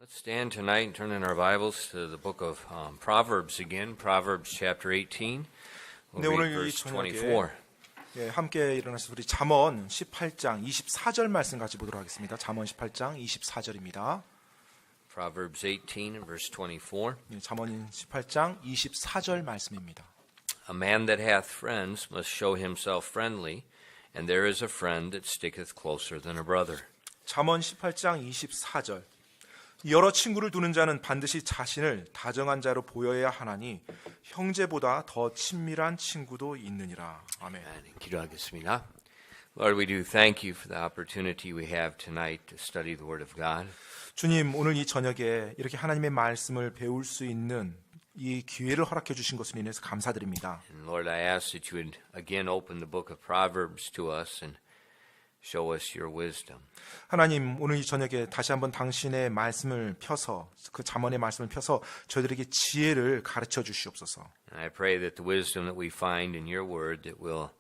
Let's stand tonight and turn in our Bibles to the book of Proverbs again, Proverbs chapter 18. We'll read 오늘 이 verse 저녁에 24. 함께 일어나서 우리 잠언 18장 24절 말씀 같이 보도록 하겠습니다. 잠언 18장 24절입니다. Proverbs 18 and verse 24. 잠언 18장 24절 말씀입니다. A man that hath friends must show himself friendly, and there is a friend that sticketh closer than a brother. 잠언 18장 24절. 여러 친구를 두는 자는 반드시 자신을 다정한 자로 보여야 하나니 형제보다 더 친밀한 친구도 있느니라. 아멘. 기도하겠습니다. Lord, we do thank you for the opportunity we have tonight to study the Word of God. 주님, 오늘 이 저녁에 이렇게 하나님의 말씀을 배울 수 있는 이 기회를 허락해 주신 것을 인해서 감사드립니다. And Lord, I ask that you would again open the book of Proverbs to us and show us your wisdom. 하나님, 오늘 이 저녁에 다시 한번 당신의 말씀을 펴서 그 잠언의 말씀을 펴서 저희들에게 지혜를 가르쳐 주시옵소서. And I pray that the wisdom that we find in your word that we'll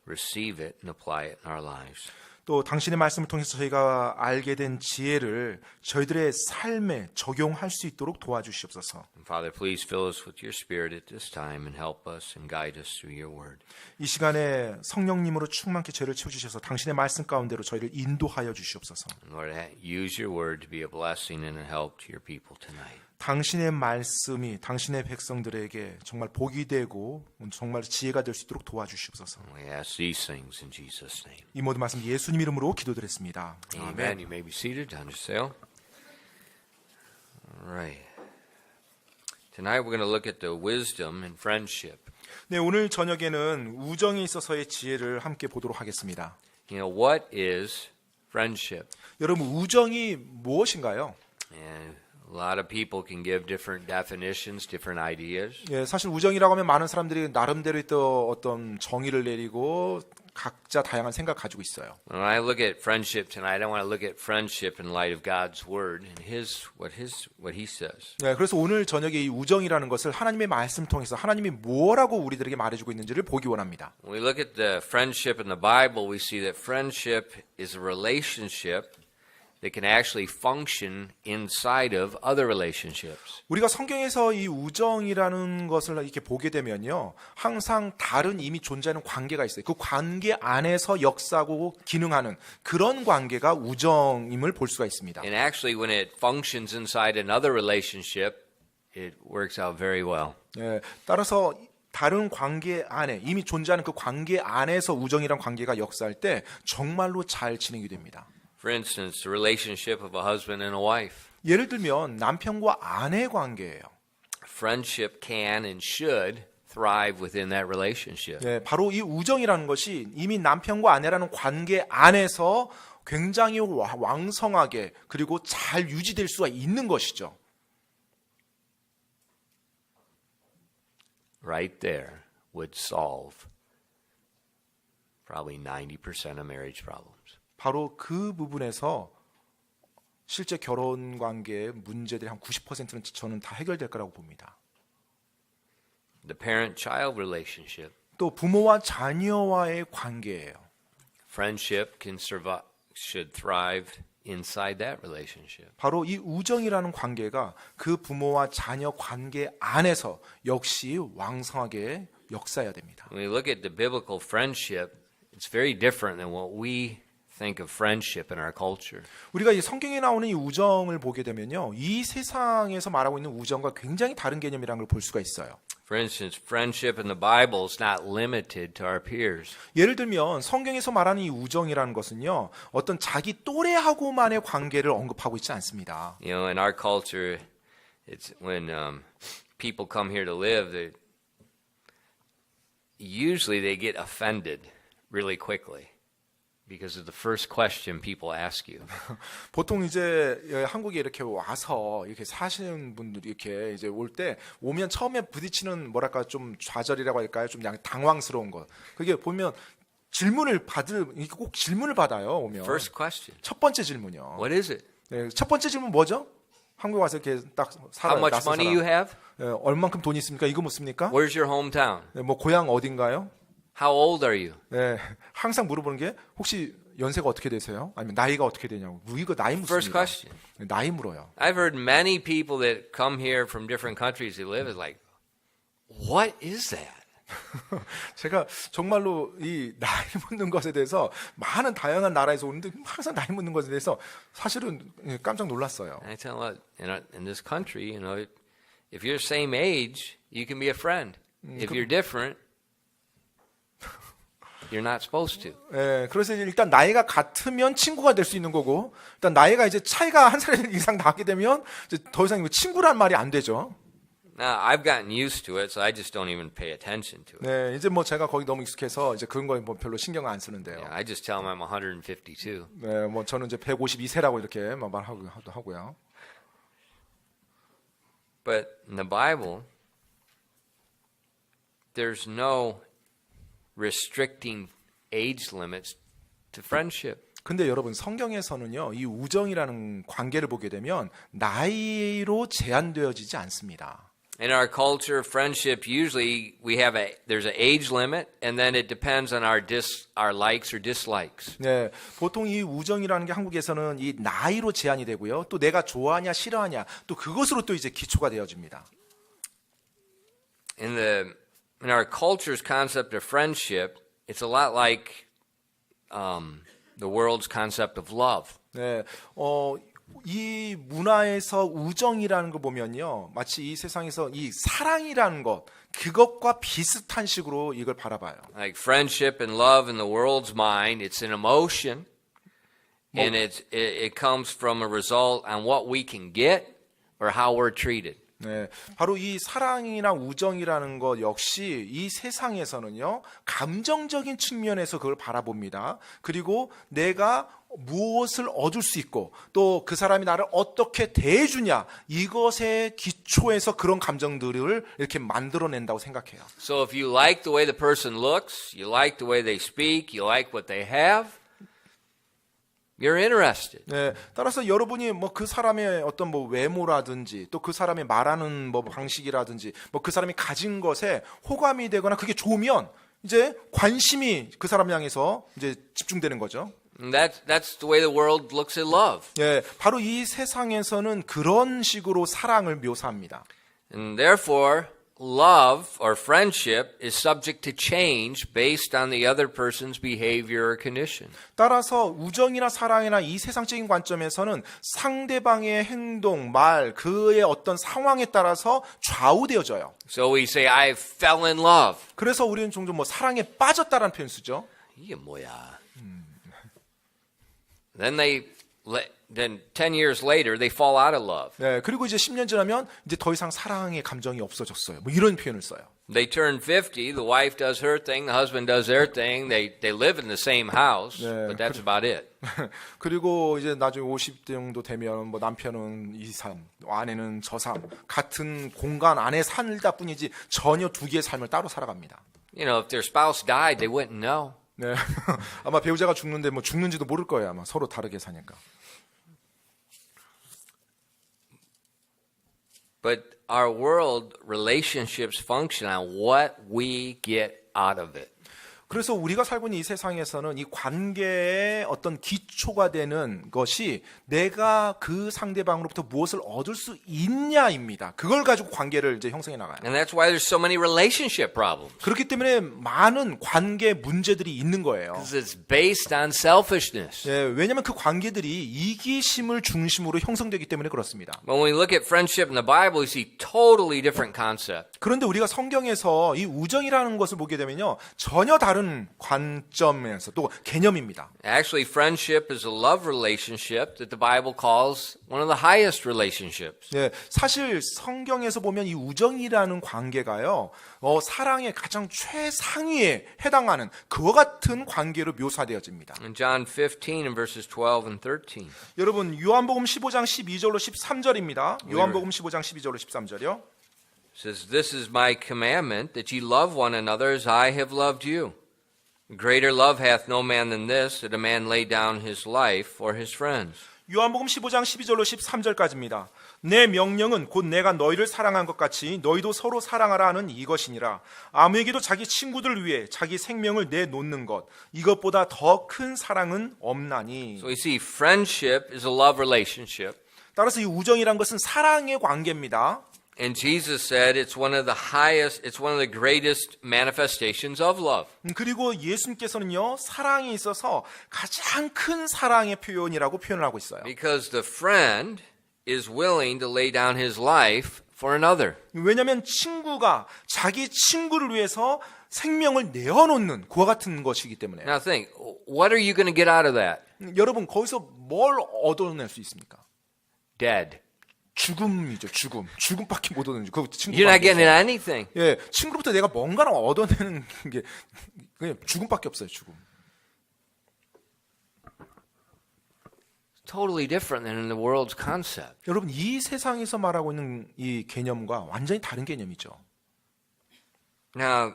receive it and apply it in our lives. 또 당신의 말씀을 통해서 저희가 알게 된 지혜를 저희들의 삶에 적용할 수 있도록 도와주시옵소서. And Father, please fill us with your spirit at this time and help us and guide us through your word. 이 시간에 성령님으로 충만케 저희를 채워주셔서 당신의 말씀 가운데로 저희를 인도하여 주시옵소서. And Lord, use your word to be a blessing and a help to your people tonight. 당신의 말씀이 당신의 백성들에게 정말 복이 되고 정말 지혜가 될 수 있도록 도와주시옵소서. We ask these things in Jesus' name. 이 모든 말씀 예수님 이름으로 기도드렸습니다. Amen. You may be seated. 앉으세요. All right. Tonight we're going to look at the wisdom in friendship. 네, 오늘 저녁에는 우정에 있어서의 지혜를 함께 보도록 하겠습니다. You know, what is friendship? 여러분, 우정이 무엇인가요? And a lot of people can give different definitions, different ideas. 예, 사실 우정이라고 하면 많은 사람들이 나름대로 또 어떤 정의를 내리고 각자 다양한 생각을 가지고 있어요. When I look at friendship tonight, I want to look at friendship in light of God's word and what he says. 예, 그래서 오늘 저녁에 이 우정이라는 것을 하나님의 말씀 통해서 하나님이 뭐라고 우리들에게 말해주고 있는지를 보기 원합니다. When we look at the friendship in the Bible, we see that friendship is a relationship that can actually function inside of other relationships. 우리가 성경에서 이 우정이라는 것을 이렇게 보게 되면요, 항상 다른 이미 존재하는 관계가 있어요. 그 관계 안에서 역사하고 기능하는 그런 관계가 우정임을 볼 수가 있습니다. And actually, when it functions inside another relationship, it works out very well. 예, 따라서 다른 관계 안에 이미 존재하는 그 관계 안에서 우정이란 관계가 역사할 때 정말로 잘 진행이 됩니다. For instance, the relationship of a husband and a wife. 예를 들면 남편과 아내 관계예요. Friendship can and should thrive within that relationship. 예, 바로 이 우정이라는 것이 이미 남편과 아내라는 관계 안에서 굉장히 왕성하게 그리고 잘 유지될 수가 있는 것이죠. Right there would solve probably 90% of marriage problems. 바로 그 부분에서 실제 결혼 관계의 문제들이 한 90%는 저는 다 해결될 거라고 봅니다. The parent-child relationship. 또 부모와 자녀와의 관계예요. Friendship should thrive inside that relationship. 바로 이 우정이라는 관계가 그 부모와 자녀 관계 안에서 역시 왕성하게 역사해야 됩니다. When we look at the biblical friendship, it's very different than what we think of friendship in our culture. 우리가 이 성경에 나오는 이 우정을 보게 되면요, 이 세상에서 말하고 있는 우정과 굉장히 다른 개념이라는 걸 볼 수가 있어요. For instance, friendship in the Bible is not limited to our peers. 예를 들면 성경에서 말하는 이 우정이라는 것은요, 어떤 자기 또래하고만의 관계를 언급하고 있지 않습니다. You know, in our culture, it's when people come here to live, usually they get offended really quickly. Because of the first question people ask you. 보통 이제 한국에 이렇게 와서 이렇게 사시는 분들이 이렇게 이제 올 때 오면 처음에 부딪히는 뭐랄까 좀 좌절이라고 할까요? 좀 약간 당황스러운 것. 그게 보면 꼭 질문을 받아요. 오면. First question. 첫 번째 질문이요. What is it? 네, 첫 번째 질문 뭐죠? 한국 와서 이렇게 딱 살아요. How much money you have? 네, 얼만큼 돈이 있습니까? 이거 묻습니까? Where's your hometown? 네, 뭐 고향 어딘가요? How old are you? 네, 항상 물어보는 게 혹시 연세가 어떻게 되세요? 아니면 나이가 어떻게 되냐고. 이거 나이 First 묻습니다. question. 나이 물어요. I've heard many people that come here from different countries who live is like, what is that? 제가 정말로 이 나이 묻는 것에 대해서 많은 다양한 나라에서 오는데 항상 나이 묻는 것에 대해서 사실은 깜짝 놀랐어요. And I tell them, in this country, if you're same age, you can be a friend. If you're different, you're not supposed to. 예, 그래서 일단 나이가 같으면 친구가 될 수 있는 거고, 일단 나이가 이제 차이가 한 살 이상 나게 되면 이제 더 이상 친구란 말이 안 되죠. Now, I've gotten used to it, so I just don't even pay attention to it. 네, 이제 뭐 제가 거기 너무 익숙해서 이제 그런 거에 뭐 별로 신경 안 쓰는데요. Yeah, I just tell them I'm 152. 네, 뭐 저는 이제 152세라고 이렇게 말하고요. But in the Bible, there's no restricting age limits to friendship. 근데 여러분 성경에서는요, 이 우정이라는 관계를 보게 되면 나이로 제한되어지지 않습니다. In our culture, friendship usually there's an age limit, and then it depends on our likes or dislikes. 네, 보통 이 우정이라는 게 한국에서는 이 나이로 제한이 되고요, 또 내가 좋아하냐 싫어하냐, 또 그것으로 또 이제 기초가 되어집니다. In our culture's concept of friendship, it's a lot like the world's concept of love. 네, 이 문화에서 우정이라는 거 보면요, 마치 이 세상에서 이 사랑이라는 것, 그것과 비슷한 식으로 이걸 바라봐요. Like friendship and love in the world's mind, it's an emotion, and it comes from a result on what we can get or how we're treated. 네, 바로 이 사랑이나 우정이라는 것 역시 이 세상에서는요, 감정적인 측면에서 그걸 바라봅니다. 그리고 내가 무엇을 얻을 수 있고 또 그 사람이 나를 어떻게 대해주냐, 이것의 기초에서 그런 감정들을 이렇게 만들어낸다고 생각해요. So if you like the way the person looks, you like the way they speak, you like what they have, you're interested. 네, 따라서 여러분이 뭐 그 사람의 어떤 뭐 외모라든지 또 그 사람이 말하는 뭐 방식이라든지 뭐 그 사람이 가진 것에 호감이 되거나 그게 좋으면 이제 관심이 그 사람 향해서 이제 집중되는 거죠. And that's the way the world looks at love. 예, 바로 이 세상에서는 그런 식으로 사랑을 묘사합니다. And therefore, love or friendship is subject to change based on the other person's behavior or condition. 따라서 우정이나 사랑이나 이 세상적인 관점에서는 상대방의 행동, 말, 그의 어떤 상황에 따라서 좌우되어져요. So we say, I fell in love. 그래서 우리는 종종 뭐 사랑에 빠졌다라는 표현 쓰죠. 이게 뭐야? Then 10 years later, they fall out of love. 네, 그리고 이제 10년 지나면 이제 더 이상 사랑의 감정이 없어졌어요. 뭐 이런 표현을 써요. They turn 50, the wife does her thing, the husband does their thing. They live in the same house, but that's about it. 그리고 이제 나중에 50대 정도 되면 뭐 남편은 이 삶, 아내는 저 삶, 같은 공간 안에 살다 뿐이지 전혀 두 개의 삶을 따로 살아갑니다. You know, if their spouse died, they wouldn't know. 네, 아마 배우자가 죽는데 뭐 죽는지도 모를 거예요. 아마 서로 다르게 사니까. But our world relationships function on what we get out of it. 그래서 우리가 살고 있는 이 세상에서는 이 관계의 어떤 기초가 되는 것이 내가 그 상대방으로부터 무엇을 얻을 수 있냐입니다. 그걸 가지고 관계를 이제 형성해 나가요. And that's why there's so many relationship problems. 그렇기 때문에 많은 관계 문제들이 있는 거예요. Because it's based on selfishness. 예, 왜냐하면 그 관계들이 이기심을 중심으로 형성되기 때문에 그렇습니다. When we look at friendship in the Bible, we see totally different concept. 그런데 우리가 성경에서 이 우정이라는 것을 보게 되면요, 전혀 다른 관점에서 또 개념입니다. Actually, friendship is a love relationship that the Bible calls one of the highest relationships. 예, 사실 성경에서 보면 이 우정이라는 관계가요, 사랑의 가장 최상위에 해당하는 그와 같은 관계로 묘사되어집니다. In John 15 and verses 12 and 13. 여러분, 요한복음 15장 12절로 13절입니다. 요한복음 15장 12절로 13절이요. It says, "This is my commandment, that ye love one another as I have loved you. Greater love hath no man than this, that a man lay down his life for his friends." 요한복음 15장 12절로 13절까지입니다. 내 명령은 곧 내가 너희를 사랑한 것 같이 너희도 서로 사랑하라 하는 이것이니라. 아무에게도 자기 친구들을 위해 자기 생명을 내놓는 것, 이것보다 더 큰 사랑은 없나니. So we see friendship is a love relationship. 따라서 이 우정이란 것은 사랑의 관계입니다. And Jesus said it's one of the highest, it's one of the greatest manifestations of love. 그리고 예수님께서는요, 사랑에 있어서 가장 큰 사랑의 표현이라고 표현을 하고 있어요. Because the friend is willing to lay down his life for another. 왜냐하면 친구가 자기 친구를 위해서 생명을 내어놓는 그와 같은 것이기 때문에. Now think, what are you going to get out of that? 여러분 거기서 뭘 얻어낼 수 있습니까? Dead. 죽음이죠. 죽음밖에 못 얻는 그 You're not getting 친구가. anything. 예, 친구로부터 내가 뭔가를 얻어내는 게 그냥 죽음밖에 없어요. 죽음. Totally different than in the world's concept. 여러분 이 세상에서 말하고 있는 이 개념과 완전히 다른 개념이죠. Now,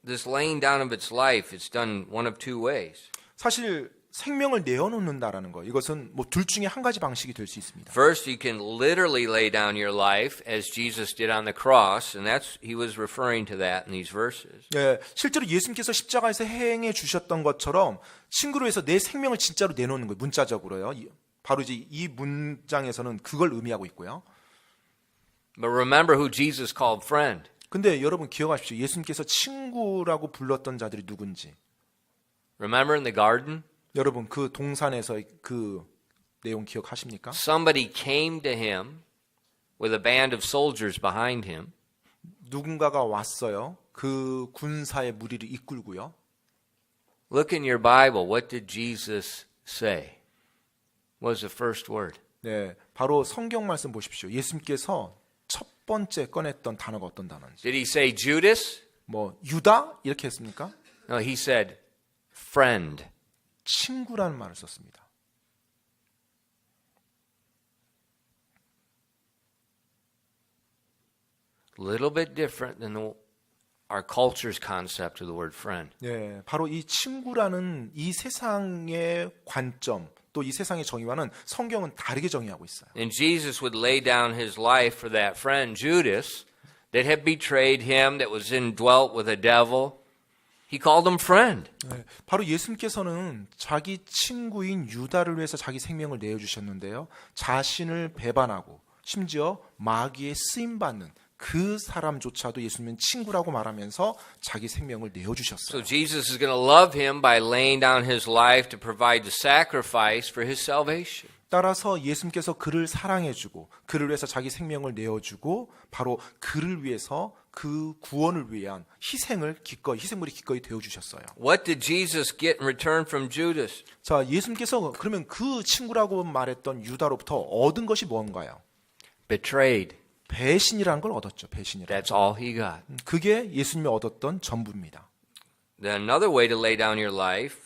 this laying down of its life is done one of two ways. 사실 생명을 내어놓는다라는 거 이것은 뭐 둘 중에 한 가지 방식이 될 수 있습니다. First, you can literally lay down your life as Jesus did on the cross, and he was referring to that in these verses. 예, 실제로 예수님께서 십자가에서 행해 주셨던 것처럼 친구로 해서 내 생명을 진짜로 내놓는 거예요. 문자적으로요. 바로 이제 이 문장에서는 그걸 의미하고 있고요. But remember who Jesus called friend. 근데 여러분 기억하십시오. 예수님께서 친구라고 불렀던 자들이 누군지. Remember in the garden? 여러분 그 동산에서 그 내용 기억하십니까? Somebody came to him with a band of soldiers behind him. 누군가가 왔어요. 그 군사의 무리를 이끌고요. Look in your Bible. What did Jesus say? What was the first word? 네, 바로 성경 말씀 보십시오. 예수님께서 첫 번째 꺼냈던 단어가 어떤 단어인지. Did he say Judas? 뭐 유다 이렇게 했습니까? No, he said friend. 친구라는 말을 썼습니다. A little bit different than our culture's concept of the word friend. 예, 바로 이 친구라는 이 세상의 관점 또 이 세상의 정의와는 성경은 다르게 정의하고 있어요. And Jesus would lay down his life for that friend Judas that had betrayed him, that was indwelt with a devil. He called him friend. 네, 바로 예수님께서는 자기 친구인 유다를 위해서 자기 생명을 내어주셨는데요. 자신을 배반하고 심지어 마귀에 쓰임받는 그 사람조차도 예수님은 친구라고 말하면서 자기 생명을 내어주셨어요. So Jesus is going to love him by laying down his life to provide the sacrifice for his salvation. 따라서 예수님께서 그를 사랑해주고 그를 위해서 자기 생명을 내어주고 바로 그를 위해서 그 구원을 위한 희생물이 기꺼이 되어주셨어요. What did Jesus get in return from Judas? 자, 예수님께서 그러면 그 친구라고 말했던 유다로부터 얻은 것이 뭔가요? Betrayed. 배신이라는 걸 얻었죠. 배신이라는. That's all he got. 그게 예수님이 얻었던 전부입니다. Then another way to lay down your life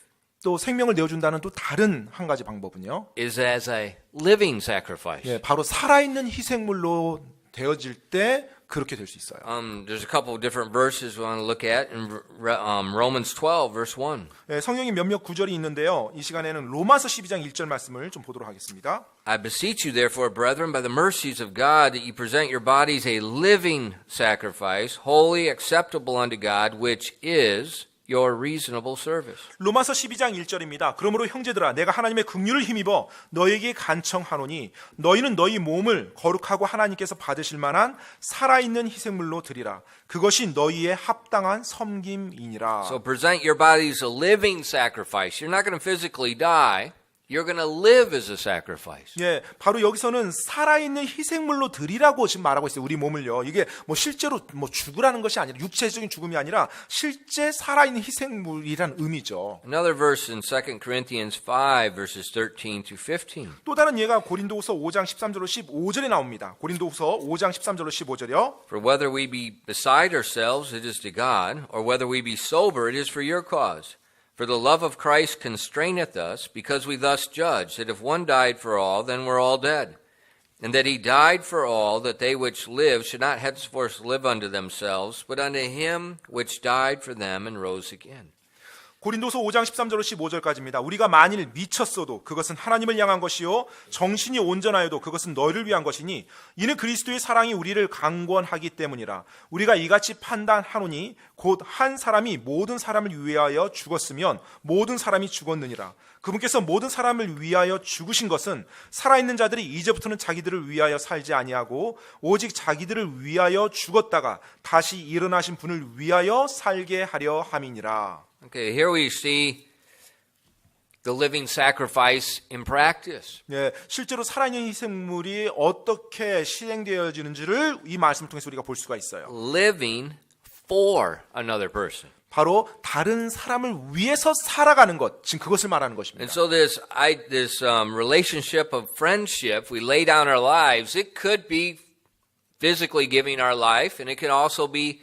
또 생명을 내어준다는 또 다른 한 가지 방법은요. is as a living sacrifice. 예, 바로 살아있는 희생물로 되어질 때 그렇게 될 수 있어요. There's a couple of different verses we want to look at in Romans 12, verse 1. 예, 성경에 몇몇 구절이 있는데요. 이 시간에는 로마서 12장 1절 말씀을 좀 보도록 하겠습니다. I beseech you, therefore, brethren, by the mercies of God, that you present your bodies a living sacrifice, holy, acceptable unto God, which is your reasonable service. 로마서 12장 1절입니다. 그러므로 형제들아 내가 하나님의 긍휼을 힘입어 너희에게 간청하노니 너희는 너희 몸을 거룩하고 하나님께서 받으실 만한 살아있는 희생물로 드리라. 그것이 너희의 합당한 섬김이니라. So present your bodies a living sacrifice. You're not going to physically die. You're going to live as a sacrifice. 예, 바로 여기서는 살아있는 희생물로 드리라고 지금 말하고 있어요. 우리 몸을요. 이게 뭐 실제로 뭐 죽으라는 것이 아니라 육체적인 죽음이 아니라 실제 살아있는 희생물이란 의미죠. Another verse in 2 Corinthians 5, verses 13 to 15. 또 다른 예가 고린도후서 5장 13절로 15절에 나옵니다. 고린도후서 5장 13절로 15절이요. For whether we be beside ourselves, it is to God, or whether we be sober, it is for your cause. For the love of Christ constraineth us, because we thus judge, that if one died for all, then we're all dead. And that he died for all, that they which live should not henceforth live unto themselves, but unto him which died for them and rose again. 고린도서 5장 13절로 15절까지입니다. 우리가 만일 미쳤어도 그것은 하나님을 향한 것이요 정신이 온전하여도 그것은 너희를 위한 것이니 이는 그리스도의 사랑이 우리를 강권하기 때문이라. 우리가 이같이 판단하노니 곧 한 사람이 모든 사람을 위하여 죽었으면 모든 사람이 죽었느니라. 그분께서 모든 사람을 위하여 죽으신 것은 살아있는 자들이 이제부터는 자기들을 위하여 살지 아니하고 오직 자기들을 위하여 죽었다가 다시 일어나신 분을 위하여 살게 하려 함이니라. Okay, here we see the living sacrifice in practice. 네, 실제로 살아있는 희생물이 어떻게 실행되어지는지를 이 말씀을 통해서 우리가 볼 수가 있어요. Living for another person. 바로 다른 사람을 위해서 살아가는 것, 지금 그것을 말하는 것입니다. And so this relationship of friendship, we lay down our lives. It could be physically giving our life, and it can also be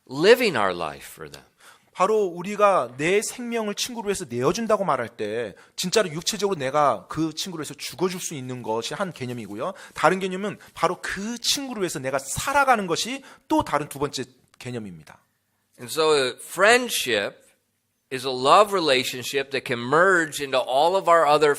living our life for them. 바로 우리가 내 생명을 친구로 해서 내어준다고 말할 때 진짜로 육체적으로 내가 그 친구로 해서 죽어줄 수 있는 것이 한 개념이고요. 다른 개념은 바로 그 친구로 해서 내가 살아가는 것이 또 다른 두 번째 개념입니다. And so friendship is a love relationship that can merge into all of our other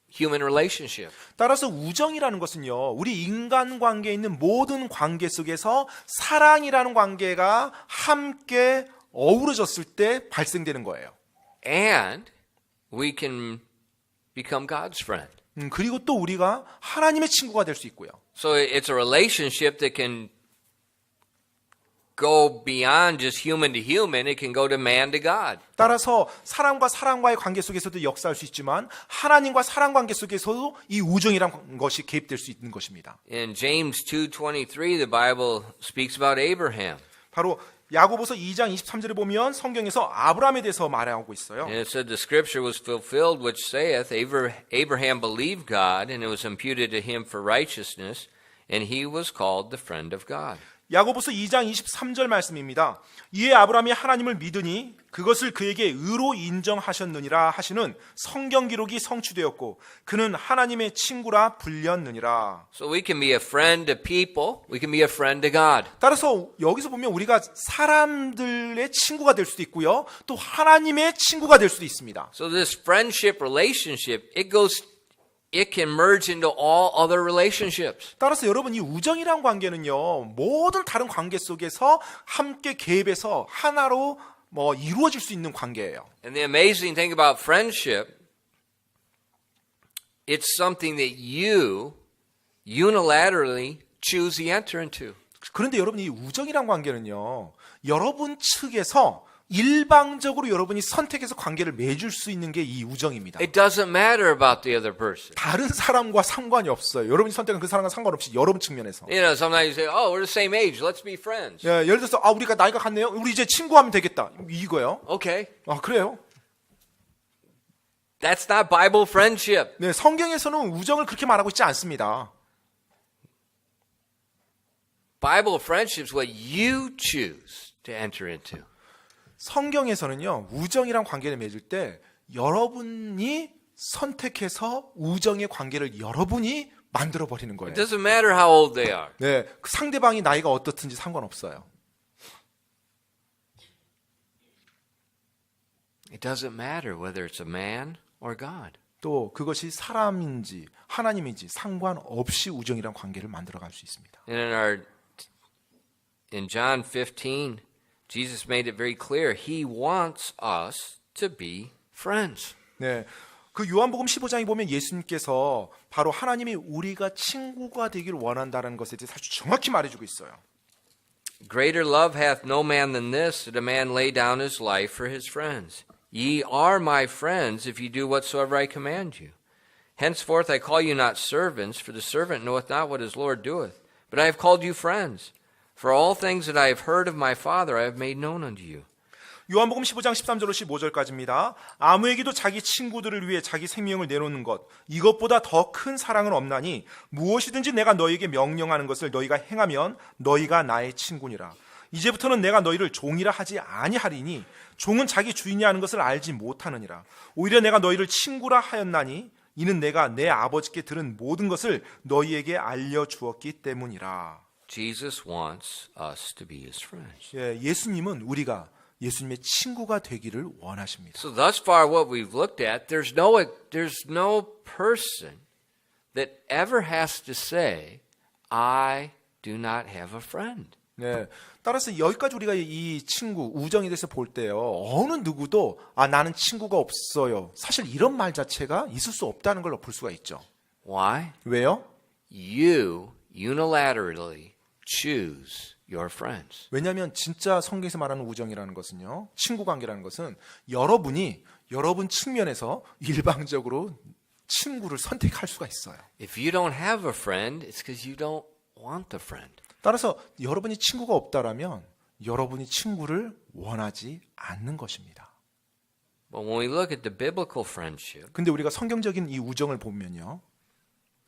human relationships. 따라서 우정이라는 것은요, 우리 인간관계에 있는 모든 관계 속에서 사랑이라는 관계가 함께 어우러졌을 때 발생되는 거예요. And we can become God's friend. 그리고 또 우리가 하나님의 친구가 될 수 있고요. So it's a relationship that can go beyond just human to human. It can go to man to God. 따라서 사람과 사람과의 관계 속에서도 역사할 수 있지만 하나님과 사람 관계 속에서도 이 우정이란 것이 개입될 수 있는 것입니다. In James 2:23, the Bible speaks about Abraham. 바로 야고보서 2장 23절에 보면 성경에서 아브라함에 대해서 말하고 있어요. And it said the scripture was fulfilled which saith, Abraham believed God, and it was imputed to him for righteousness, and he was called the friend of God. 야고보서 2장 23절 말씀입니다. 이에 아브라함이 하나님을 믿으니 그것을 그에게 의로 인정하셨느니라 하시는 성경 기록이 성취되었고 그는 하나님의 친구라 불렸느니라. So we can be a friend to people, we can be a friend to God. 따라서 여기서 보면 우리가 사람들의 친구가 될 수도 있고요. 또 하나님의 친구가 될 수도 있습니다. So this friendship relationship, it can merge into all other relationships. 따라서 여러분 이 우정이란 관계는요. 모든 다른 관계 속에서 함께 개입해서 하나로 이루어질 수 있는 관계예요. And the amazing thing about friendship, it's something that you unilaterally choose to enter into. 그런데 여러분 이 우정이란 관계는요. 여러분 측에서 일방적으로 여러분이 선택해서 관계를 맺을 수 있는 게 이 우정입니다. It doesn't matter about the other person. 다른 사람과 상관이 없어요. 여러분이 선택한 그 사람과 상관없이 여러분 측면에서. You know, sometimes you say, "Oh, we're the same age. Let's be friends." 예, 예를 들어서 우리가 나이가 같네요. 우리 이제 친구하면 되겠다. 이거요. Okay. 그래요. That's not Bible friendship. 네, 성경에서는 우정을 그렇게 말하고 있지 않습니다. Bible friendship is what you choose to enter into. 성경에서는요, 우정이란 관계를 맺을 때 여러분이 선택해서 우정의 관계를 여러분이 만들어 버리는 거예요. It doesn't matter how old they are. 네, 그 상대방이 나이가 어떻든지 상관없어요. It doesn't matter whether it's a man or God. 또 그것이 사람인지 하나님인지 상관없이 우정이란 관계를 만들어갈 수 있습니다. And in John 15, Jesus made it very clear He wants us to be friends. 네, 그 요한복음 15장에 보면 예수님께서 바로 하나님이 우리가 친구가 되길 원한다는 것에 대해서 아주 정확히 말해주고 있어요. Greater love hath no man than this, that a man lay down his life for his friends. Ye are my friends if ye do whatsoever I command you. Henceforth I call you not servants, for the servant knoweth not what his Lord doeth. But I have called you friends. For all things that I have heard of my Father I have made known unto you. 요한복음 15장 13절로 15절까지입니다. 아무에게도 자기 친구들을 위해 자기 생명을 내놓는 것 이것보다 더 큰 사랑은 없나니 무엇이든지 내가 너희에게 명령하는 것을 너희가 행하면 너희가 나의 친구니라. 이제부터는 내가 너희를 종이라 하지 아니하리니 종은 자기 주인이 하는 것을 알지 못하느니라. 오히려 내가 너희를 친구라 하였나니 이는 내가 내 아버지께 들은 모든 것을 너희에게 알려주었기 때문이라. Jesus wants us to be his friends. 예, 예수님은 우리가 예수님의 친구가 되기를 원하십니다. So thus far what we've looked at, there's no person that ever has to say, I do not have a friend. 네. 따라서 여기까지 우리가 이 친구, 우정에 대해서 볼 때요. 어느 누구도 나는 친구가 없어요. 사실 이런 말 자체가 있을 수 없다는 걸 볼 수가 있죠. Why? 왜요? You unilaterally choose your friends. 왜냐하면 진짜 성경에서 말하는 우정이라는 것은요. 친구 관계라는 것은 여러분이 여러분 측면에서 일방적으로 친구를 선택할 수가 있어요. If you don't have a friend, it's because you don't want the friend. 따라서 여러분이 친구가 없다라면 여러분이 친구를 원하지 않는 것입니다. But when we look at the biblical friendship, 근데 우리가 성경적인 이 우정을 보면요.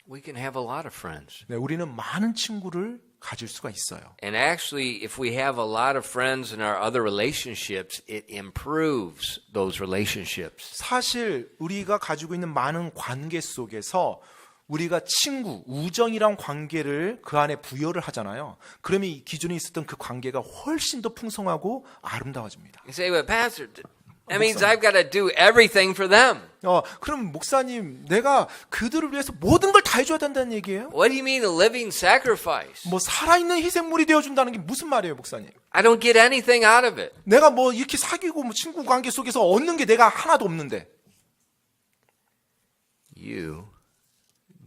we can have a lot of friends. 네, 우리는 많은 친구를 가질 수가 있어요. And actually, if we have a lot of friends in our other relationships, it improves those relationships. 사실 우리가 가지고 있는 많은 관계 속에서 우리가 친구, 우정이란 관계를 그 안에 부여를 하잖아요. 그러면 이 기존에 있었던 그 관계가 훨씬 더 풍성하고 아름다워집니다. You say, well, Pastor, that means I've got to do everything for them. 그럼 목사님, 내가 그들을 위해서 모든 걸 다 해줘야 된다는 얘기예요? What do you mean a living sacrifice? 뭐 살아있는 희생물이 되어준다는 게 무슨 말이에요, 목사님? I don't get anything out of it. 내가 뭐 이렇게 사귀고 뭐 친구 관계 속에서 얻는 게 내가 하나도 없는데. You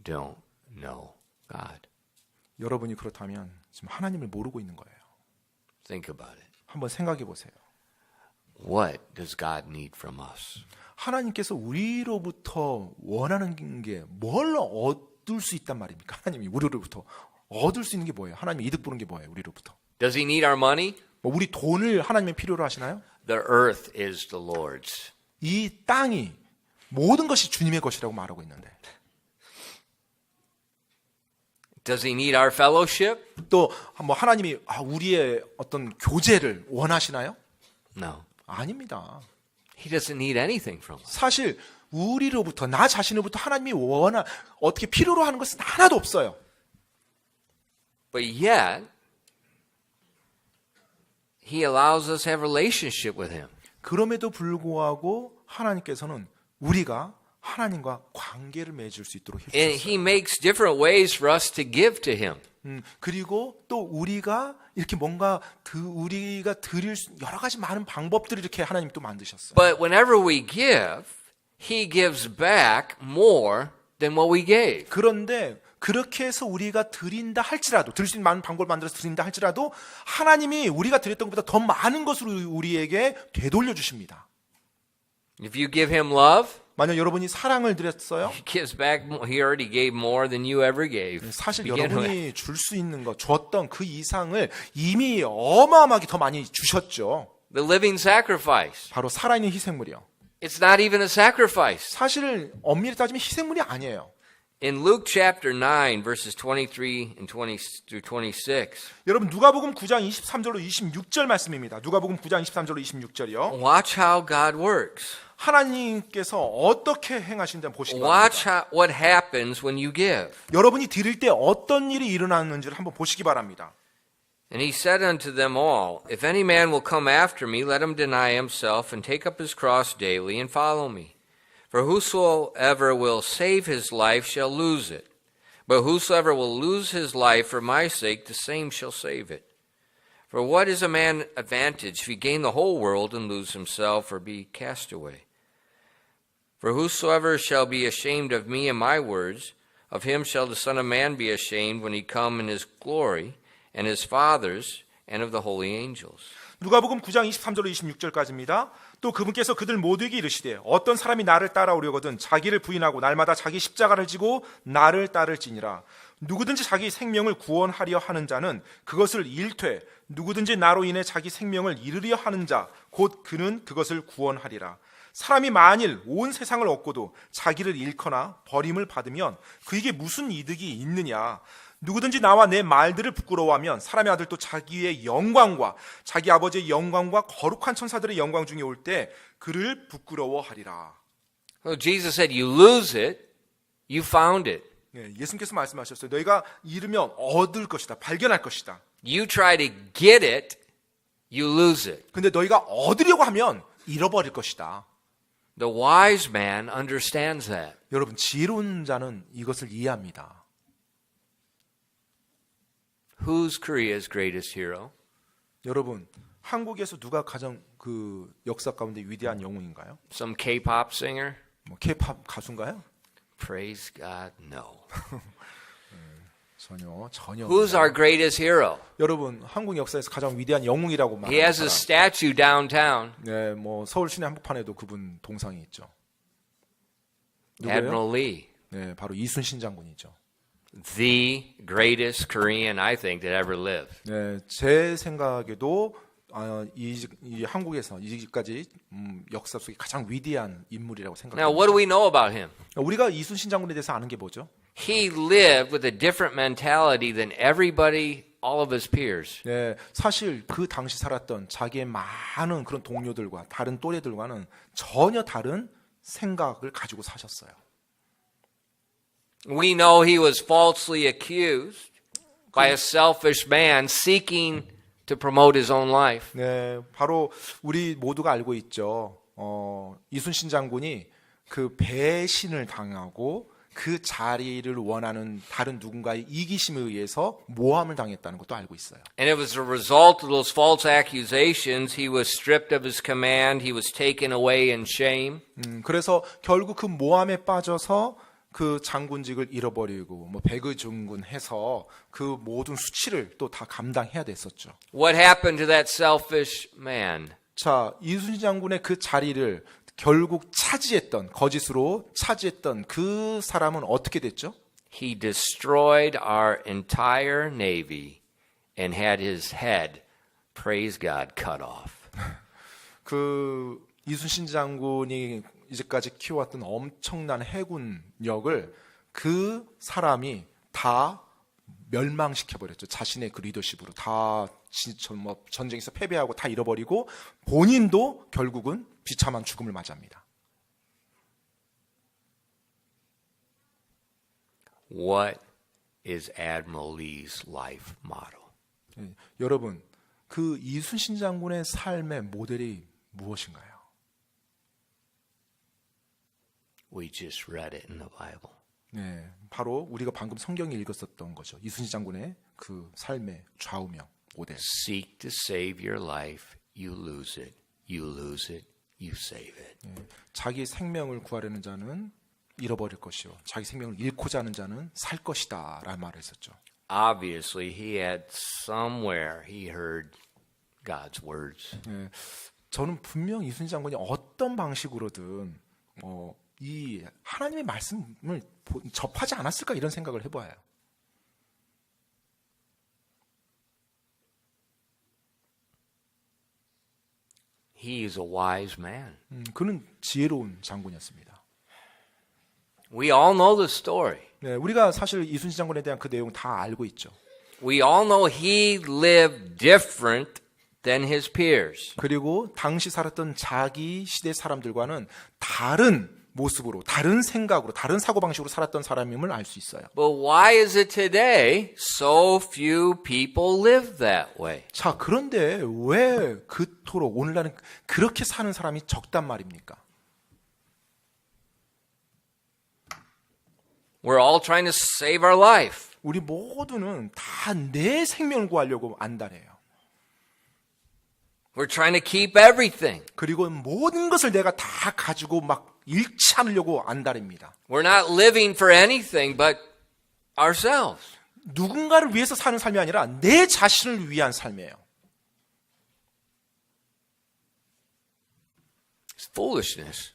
don't know God. 여러분이 그렇다면 지금 하나님을 모르고 있는 거예요. Think about it. 한번 생각해 보세요. What does God need from us? 하나님께서 우리로부터 원하는 게 뭘 얻을 수 있단 말입니까? 하나님이 우리로부터 얻을 수 있는 게 뭐예요? 하나님이 이득 보는 게 뭐예요? 우리로부터. Does he need our money? 뭐 우리 돈을 하나님의 필요로 하시나요? The earth is the Lord's. 이 땅이 모든 것이 주님의 것이라고 말하고 있는데. Does he need our fellowship? 또 뭐 하나님이 우리의 어떤 교제를 원하시나요? No. 아닙니다. He doesn't need anything from us. 사실 우리로부터 나 자신으로부터 하나님이 어떻게 필요로 하는 것은 하나도 없어요. But yet, he allows us to have a relationship with him. 그럼에도 불구하고 하나님께서는 우리가 하나님과 관계를 맺을 수 있도록 And 해주셨어요. he makes different ways for us to give to him. 그리고 또 우리가 이렇게 뭔가 우리가 드릴 여러 가지 많은 방법들을 이렇게 하나님 또 만드셨어요. But whenever we give, he gives back more than what we gave. 그런데 그렇게 해서 우리가 드린다 할지라도 드릴 수 있는 많은 방법을 만들어서 드린다 할지라도 하나님이 우리가 드렸던 것보다 더 많은 것을 우리에게 되돌려 주십니다. If you give him love, 만약 여러분이 사랑을 드렸어요? he gives back more. He already gave more than you ever gave. 사실 to begin with. 여러분이 줄 수 있는 것, 줬던 그 이상을 이미 어마어마하게 더 많이 주셨죠. The living sacrifice. 바로 살아있는 희생물이요. It's not even a sacrifice. 사실 엄밀히 따지면 희생물이 아니에요. In Luke chapter 9, verses 23 and 20 through 26, 여러분 누가복음 9장 23절로 26절 말씀입니다. 누가복음 9장 23절로 26절이요. watch how God works. 하나님께서 어떻게 행하신지 보시기 Watch 바랍니다. what happens when you give. 여러분이 드릴 때 어떤 일이 일어나는지를 한번 보시기 바랍니다. And he said unto them all, If any man will come after me, let him deny himself and take up his cross daily and follow me. For whosoever will save his life shall lose it. But whosoever will lose his life for my sake, the same shall save it. For what is a man advantage if he gain the whole world and lose himself or be cast away? For whosoever shall be ashamed of me and my words, of him shall the Son of Man be ashamed when he come in his glory, and his Father's, and of the holy angels. 누가복음 9장 23절로 26절까지입니다. 또 그분께서 그들 모두에게 이르시되 어떤 사람이 나를 따라오려거든 자기를 부인하고 날마다 자기 십자가를 지고 나를 따를지니라. 누구든지 자기 생명을 구원하려 하는 자는 그것을 잃되 누구든지 나로 인해 자기 생명을 잃으려 하는 자 곧 그는 그것을 구원하리라. 사람이 만일 온 세상을 얻고도 자기를 잃거나 버림을 받으면 그에게 무슨 이득이 있느냐. 누구든지 나와 내 말들을 부끄러워하면 사람의 아들도 자기의 영광과 자기 아버지의 영광과 거룩한 천사들의 영광 중에 올 때 그를 부끄러워하리라. Well, Jesus said, you lose it, you found it. 예수님께서 말씀하셨어요. 너희가 잃으면 얻을 것이다. 발견할 것이다. You try to get it, you lose it. 근데 너희가 얻으려고 하면 잃어버릴 것이다. The wise man understands that. 여러분, 지혜로운 자는 이것을 이해합니다. Who's Korea's greatest hero? 여러분, 한국에서 누가 가장 그 역사 가운데 위대한 영웅인가요? Some K-pop singer? 뭐 K-팝 가수인가요? Praise God, no. 전혀. Who's our greatest hero? 여러분, 한국 역사에서 가장 위대한 영웅이라고 He 말하는 has a 사람. statue downtown. 네, 뭐 서울 시내 한복판에도 그분 동상이 있죠. 누구예요? Admiral Lee. 네, 바로 이순신 장군이죠. The greatest Korean, I think, that ever lived. 네, 제 생각에도 이 한국에서 이까지 역사 속에 가장 위대한 인물이라고 Now, what do 생각합니다. we know about him? 우리가 이순신 장군에 대해서 아는 게 뭐죠? He lived with a different mentality than everybody, all of his peers. 네, 사실 그 당시 살았던 자기의 많은 그런 동료들과 다른 또래들과는 전혀 다른 생각을 가지고 사셨어요. We know he was falsely accused by a selfish man seeking to promote his own life. 네, 바로 우리 모두가 알고 있죠. 이순신 장군이 그 배신을 당하고 그 자리를 원하는 다른 누군가의 이기심에 의해서 모함을 당했다는 것도 알고 있어요. And it was a result of those false accusations. He was stripped of his command. He was taken away in shame. 그래서 결국 그 모함에 빠져서 그 장군직을 잃어버리고 뭐 백의종군해서 그 모든 수치를 또 다 감당해야 됐었죠. What happened to that selfish man? 자, 이순신 장군의 그 자리를 결국 거짓으로 차지했던 그 사람은 어떻게 됐죠? He destroyed our entire navy and had his head, praise God, cut off. 그 이순신 장군이 이제까지 키워왔던 엄청난 해군력을 그 사람이 다 멸망시켜버렸죠. 자신의 그 리더십으로 다 전쟁에서 패배하고 다 잃어버리고 본인도 결국은 비참한 죽음을 맞이합니다. What is Admiral Lee's life motto? 여러분, 그 이순신 장군의 삶의 모델이 무엇인가요? We just read it in the Bible. 네, 바로 우리가 방금 성경에 읽었었던 거죠. 이순신 장군의 그 삶의 좌우명 모델. Seek to save your life, you lose it. You lose it, you save it. 네, 자기 생명을 구하려는 자는 잃어버릴 것이요, 자기 생명을 잃고자 하는 자는 살 것이다 라는 말을 했었죠. Obviously, he had somewhere he heard God's words. 네, 저는 분명 이순신 장군이 어떤 방식으로든 이 하나님의 말씀을 접하지 않았을까 이런 생각을 해봐요. He is a wise man. 그는 지혜로운 장군이었습니다. We all know the story. 네, 우리가 사실 이순신 장군에 대한 그 내용 다 알고 있죠. We all know he lived different than his peers. 그리고 당시 살았던 자기 시대 사람들과는 다른 모습으로, 다른 생각으로, 다른 사고방식으로 살았던 사람임을 알 수 있어요. But why is it today so few people live that way? 자, 그런데 왜 그토록 오늘날은 그렇게 사는 사람이 적단 말입니까? We're all trying to save our life. 우리 모두는 다 내 생명을 구하려고 안달해요. We're trying to keep everything. 그리고 모든 것을 내가 다 가지고 막 잃지 않으려고 안달입니다. We're not living for anything but ourselves. 누군가를 위해서 사는 삶이 아니라 내 자신을 위한 삶이에요. It's foolishness.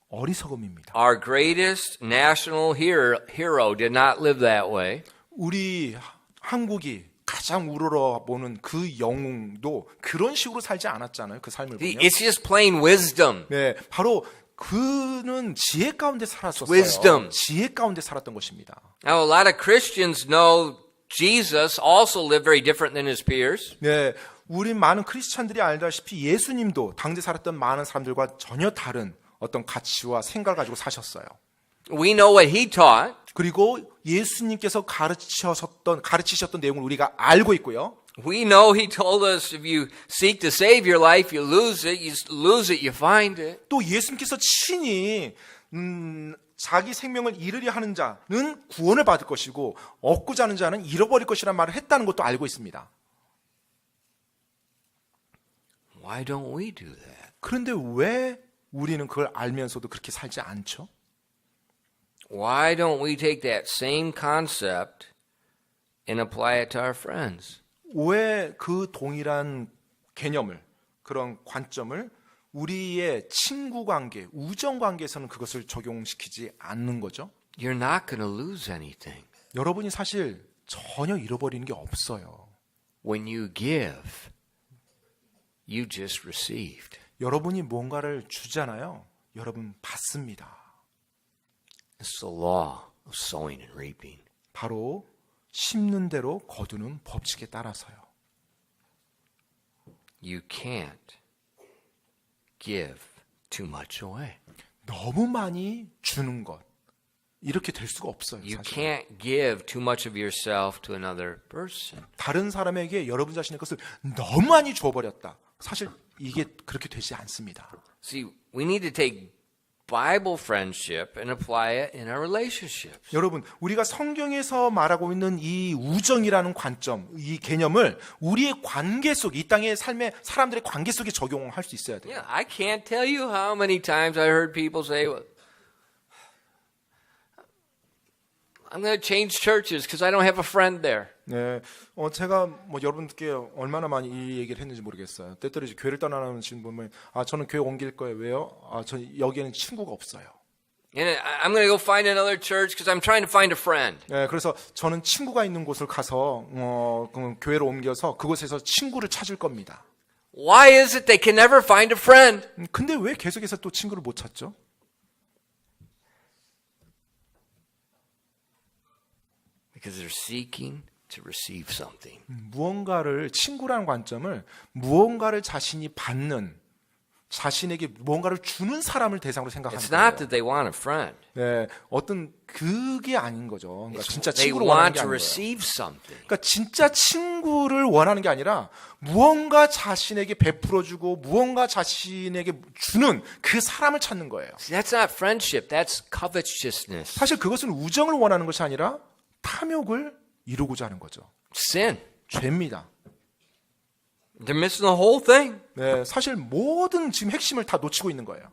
어리석음입니다. Our greatest national hero did not live that way. 우리 한국이 가장 우러러보는 그 영웅도 그런 식으로 살지 않았잖아요. 그 삶을 보면. It's just plain wisdom. 네, 바로 그는 지혜 가운데 살았었어요. Wisdom. 지혜 가운데 살았던 것입니다. Now, a lot of Christians know Jesus also lived very different than his peers. 네, 우리 많은 크리스찬들이 알다시피 예수님도 당대 살았던 많은 사람들과 전혀 다른 어떤 가치와 생각을 가지고 사셨어요. We know what he taught. 그리고 예수님께서 가르치셨던 내용을 우리가 알고 있고요. We know he told us if you seek to save your life, you lose it. You lose it, you find it. 또 예수님께서 친히 자기 생명을 잃으려 하는 자는 구원을 받을 것이고 얻고자 하는 자는 잃어버릴 것이라는 말을 했다는 것도 알고 있습니다. Why don't we do that? 그런데 왜 우리는 그걸 알면서도 그렇게 살지 않죠? Why don't we take that same concept and apply it to our friends? 왜 그 동일한 개념을, 그런 관점을 우리의 친구 관계, 우정 관계에서는 그것을 적용시키지 않는 거죠? You're not going to lose anything. 여러분이 사실 전혀 잃어버리는 게 없어요. When you give, you just received. 여러분이 뭔가를 주잖아요. 여러분 받습니다. It's the law of sowing and reaping. 바로 심는 대로 거두는 법칙에 따라서요. You can't give too much away. 너무 많이 주는 것, 이렇게 될 수가 없어요. You 사실. can't give too much of yourself to another person. 다른 사람에게 여러분 자신의 것을 너무 많이 줘버렸다. 사실 이게 그렇게 되지 않습니다. See, we need to take Bible friendship and apply it in our relationships. 여러분, 우리가 성경에서 말하고 있는 이 우정이라는 관점, 이 개념을 우리의 관계 속, 이 땅의 삶의 사람들의 관계 속에 적용할 수 있어야 돼요. Yeah, I can't tell you how many times I heard people say, well, I'm going to change churches because I don't have a friend there. 네, 제가 뭐 여러분들께 얼마나 많이 이 얘기를 했는지 모르겠어요. 때때로 이제 교회를 떠나는 분 보면, 저는 교회 옮길 거예요. 왜요? 저 여기에는 친구가 없어요. And I'm going to go find another church because I'm trying to find a friend. 네, 그래서 저는 친구가 있는 곳을 가서 그 교회로 옮겨서 그곳에서 친구를 찾을 겁니다. Why is it they can never find a friend? 근데 왜 계속해서 또 친구를 못 찾죠? Because they're seeking to receive something. 무언가를 친구라는 관점을 무언가를 자신이 받는 자신에게 무언가를 주는 사람을 대상으로 생각하는 It's 거예요. not that they want a friend. 네, 어떤 그게 아닌 거죠. 그러니까 진짜 They 친구를 원하는 want 게 to 아닌 거예요. receive something. 그러니까 진짜 친구를 원하는 게 아니라 무언가 자신에게 베풀어주고 무언가 자신에게 주는 그 사람을 찾는 거예요. See, that's not friendship. That's covetousness. 사실 그것은 우정을 원하는 것이 아니라 탐욕을 이루고자 하는 거죠. Sin. 죄입니다. They're missing the whole thing. 네, 사실 모든 지금 핵심을 다 놓치고 있는 거예요.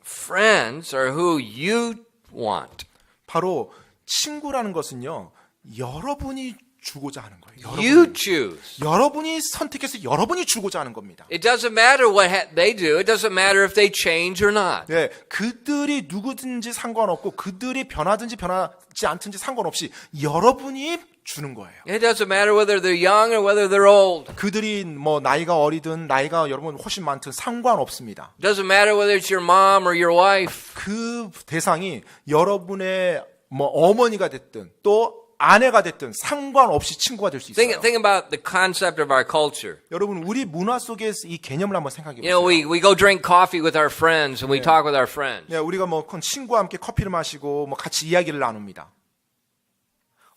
Friends are who you want. 바로 친구라는 것은요, 여러분이 주고자 하는 거예요. You choose. 여러분이 선택해서 여러분이 주고자 하는 겁니다. It doesn't matter what they do. It doesn't matter if they change or not. 네, 그들이 누구든지 상관없고 그들이 변하든지 변하지 않든지 상관없이 여러분이 주는 거예요. It doesn't matter whether they're young or whether they're old. 그들이 뭐 나이가 어리든 나이가 여러분 훨씬 많든 상관없습니다. It doesn't matter whether it's your mom or your wife. 그 대상이 여러분의 뭐 어머니가 됐든 또 아내가 됐든 상관없이 친구가 될 수 있어요. Think about the concept of our culture. 여러분 우리 문화 속의 이 개념을 한번 생각해 You know, 보세요. we go drink coffee with our friends and we talk with our friends. 네, 우리가 뭐 친구와 함께 커피를 마시고 뭐 같이 이야기를 나눕니다.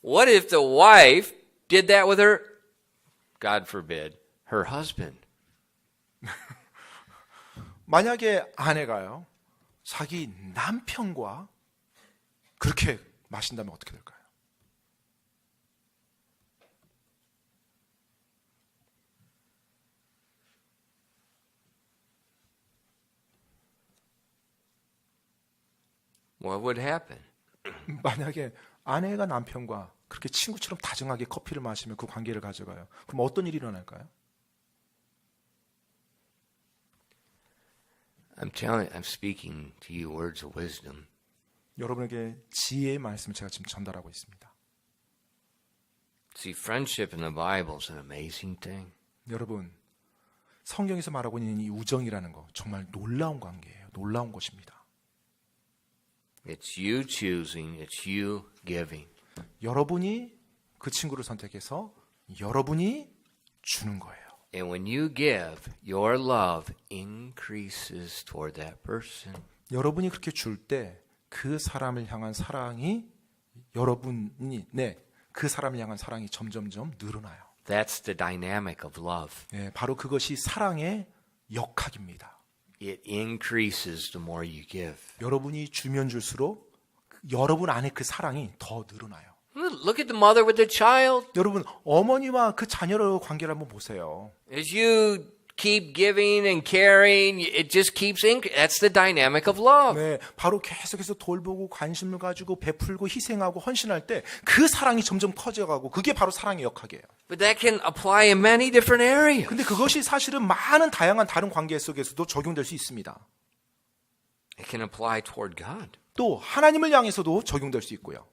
What if the wife did that with her, God forbid, her husband? 만약에 아내가요, 자기 남편과 그렇게 마신다면 어떻게 될까요? What would happen? 만약에 아내가 남편과 그렇게 친구처럼 다정하게 커피를 마시며 그 관계를 가져가요. 그럼 어떤 일이 일어날까요? I'm speaking to you words of wisdom. 여러분에게 지혜의 말씀을 제가 지금 전달하고 있습니다. See, friendship in the Bible is an amazing thing. 여러분, 성경에서 말하고 있는 이 우정이라는 거 정말 놀라운 관계예요. 놀라운 것입니다. It's you choosing, it's you giving. 여러분이 그 친구를 선택해서 여러분이 주는 거예요. And when you give, your love increases toward that person. 여러분이 그렇게 줄 때 그 사람을 향한 사랑이 여러분이 그 사람을 향한 사랑이 점점점 늘어나요. That's the dynamic of love. 바로 그것이 사랑의 역학입니다. It increases the more you give. 여러분이 주면 줄수록 여러분 안에 그 사랑이 더 늘어나요. Look at the mother with the child. 여러분 어머니와 그 자녀의 관계를 한번 보세요. As you keep giving and caring, it just keeps That's the dynamic of love. 바로 계속해서 돌보고 관심을 가지고 베풀고 희생하고 헌신할 때 그 사랑이 점점 커져가고 그게 바로 사랑의 역학이에요. But that can apply in many different areas. 근데 그것이 사실은 많은 다양한 다른 관계 속에서도 적용될 수 있습니다. It can apply toward God. 또 하나님을 향해서도 적용될 수 있고요.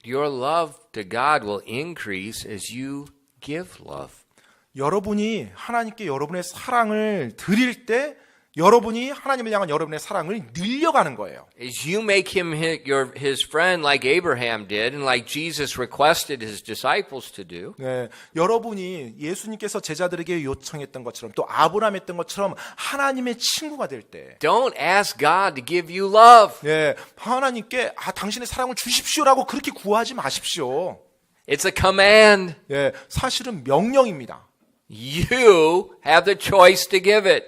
Your love to God will increase as you give love. 여러분이 하나님께 여러분의 사랑을 드릴 때 여러분이 하나님을 향한 여러분의 사랑을 늘려가는 거예요. As you make him his friend like Abraham did and like Jesus requested his disciples to do. 여러분이 예수님께서 제자들에게 요청했던 것처럼 또 아브라함 했던 것처럼 하나님의 친구가 될 때 Don't ask God to give you love. 하나님께 당신의 사랑을 주십시오라고 그렇게 구하지 마십시오. It's a command. 사실은 명령입니다. You have the choice to give it.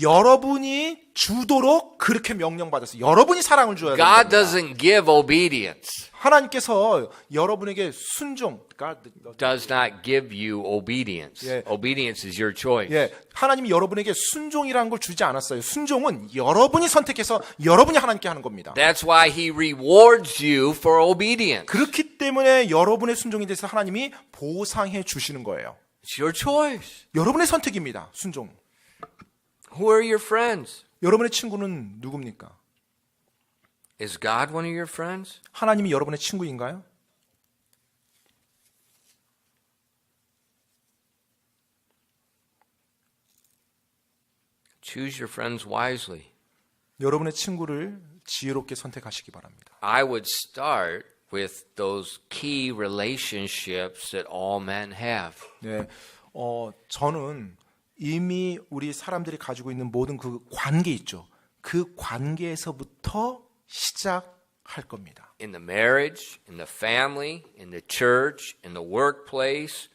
여러분이 주도록 그렇게 명령받았어요. 여러분이 사랑을 줘야 됩니다. God doesn't give obedience. 하나님께서 여러분에게 순종, God does not give you obedience. Obedience is your choice. 하나님이 여러분에게 순종이라는 걸 주지 않았어요. 순종은 여러분이 선택해서 여러분이 하나님께 하는 겁니다. That's why he rewards you for obedience. 그렇기 때문에 여러분의 순종에 대해서 하나님이 보상해 주시는 거예요. It's your choice. 여러분의 선택입니다. 순종. Who are your friends? 여러분의 친구는 누굽니까? Is God one of your friends? 하나님이 여러분의 친구인가요? Choose your friends wisely. 여러분의 친구를 지혜롭게 선택하시기 바랍니다. I would start with those key relationships that all men have. 저는 이미 우리 사람들이 가지고 있는 모든 그 관계 있죠. 그 관계에서부터 시작할 겁니다. In the marriage, in the family, in the church, in the workplace,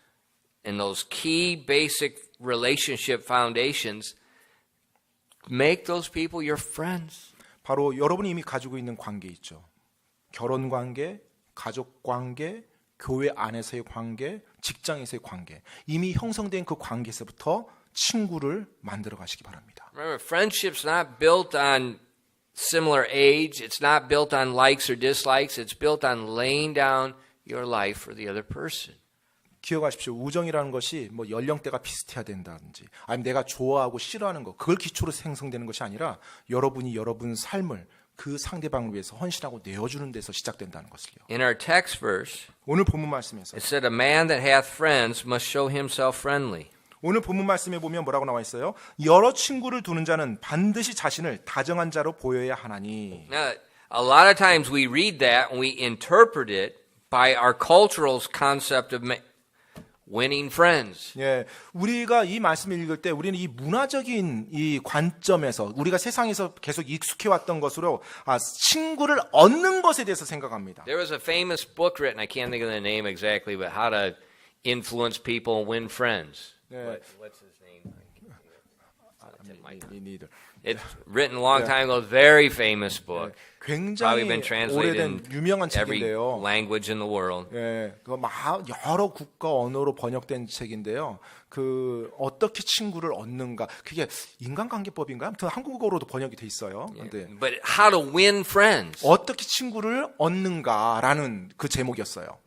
in those key basic relationship foundations, make those people your friends. 바로 여러분이 이미 가지고 있는 관계 있죠. 결혼 관계, 가족 관계, 교회 안에서의 관계, 직장에서의 관계. 이미 형성된 그 관계에서부터 친구를 만들어 가시기 바랍니다. Remember, friendship's not built on similar age. It's not built on likes or dislikes. It's built on laying down your life for the other person. 기억하십시오. 우정이라는 것이 뭐 연령대가 비슷해야 된다든지 아니면 내가 좋아하고 싫어하는 거 그걸 기초로 생성되는 것이 아니라 여러분이 여러분 삶을 그 상대방을 위해서 헌신하고 내어주는 데서 시작된다는 것을요. In our text verse, 오늘 본문 말씀에서 it said, "A man that hath friends must show himself friendly." 오늘 본문 말씀에 보면 뭐라고 나와 있어요? 여러 친구를 두는 자는 반드시 자신을 다정한 자로 보여야 하나니. Now, a lot of times we read that and we interpret it by our cultural concept of winning friends. 우리가 이 말씀을 읽을 때 우리는 이 문화적인 이 관점에서 우리가 세상에서 계속 익숙해 왔던 것으로 친구를 얻는 것에 대해서 생각합니다. There was a famous book written, I can't think of the name exactly, but how to influence people and win friends. What's his name? It's written a long time ago, very famous book. Probably 굉장히 been translated in 오래된 유명한 every 책인데요. language in the world. 여러 국가 언어로 번역된 책인데요. 그 어떻게 친구를 얻는가? 그게 인간관계법인가? 아무튼 한국어로도 번역이 돼 있어요. 근데 But how to win friends. 어떻게 친구를 얻는가라는 그 제목이었어요.